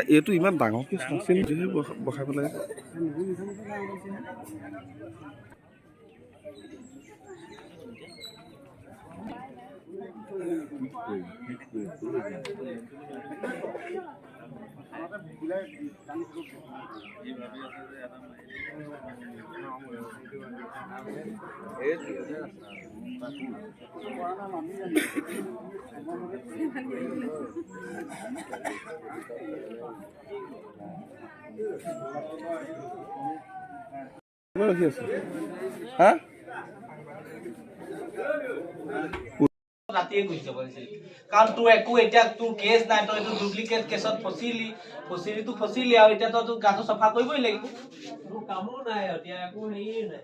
এইটো ইমান ডাঙৰকৈ চাচি নিজে বহাই পেলাই ৰখি আছে হা ৰাতিয়ে গুচি যাব লাগিছিল কাৰণ তোৰ একো এতিয়া তোৰ কেছ নাই তই এইটো ডুপ্লিকেট কেছত ফচিলি আৰু এতিয়া তই তোৰ গাটো চফা কৰিবই লাগিব কামো নাই এতিয়া একো হেৰিয়ে নাই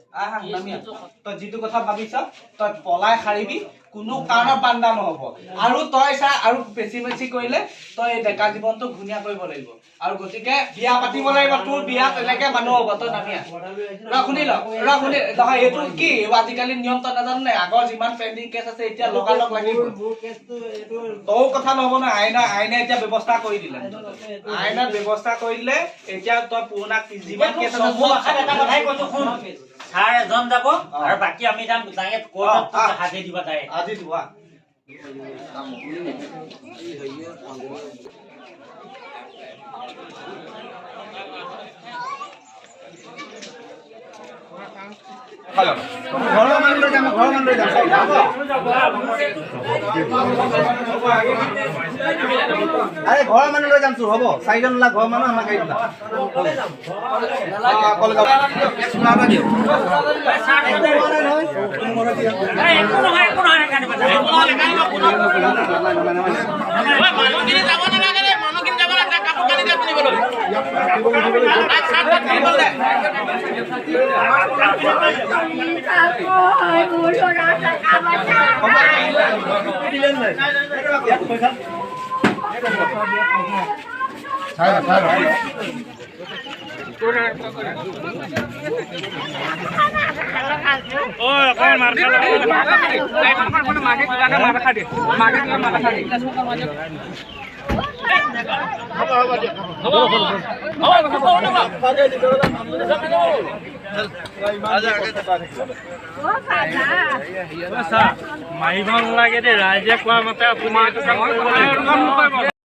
তই যিটো কথা ভাবিছ তই পলাই সাৰিবি কোনো কাৰণত বান্ধা নহব আৰু তই চা আৰু বেছি কৰিলে তই ডেকা জীৱনটো ঘূণীয়া কৰিব লাগিব আৰু গতিকে বিয়া পাতিব লাগিব তোৰ বিয়া তেনেকে মানুহ হ'ব তই নামি শুনি নহয় এইটো কি আজিকালি নিয়ম তই নাজানো নাই আগৰ যিমান পেণ্ডিং কেছ আছে এতিয়া লগালগ লাগিব তোৰ কথা নহব ন আইনে এতিয়া ব্যৱস্থা কৰি দিলে আইনে ব্যৱস্থা কৰি দিলে এতিয়া তই পুৰণা যিমান কেছ আছে এটা কথাই কৈছো শুন ছাৰ এজন যাব আৰু বাকী আমি যাম ডাইৰেক্ট কোৰ্টত হাজিৰ দিবা ডাইৰেক্ট আজি দিবা ঘৰৰ মানুহ লৈ যাম আৰে ঘৰৰ মানুহ লৈ যাম তোৰ হ'ব চাৰিজন ওলা ঘৰৰ মানুহ আমাক গাড়ী মাৰিব নালাগে দেই ৰাইজে কোৱা মতে আপুনি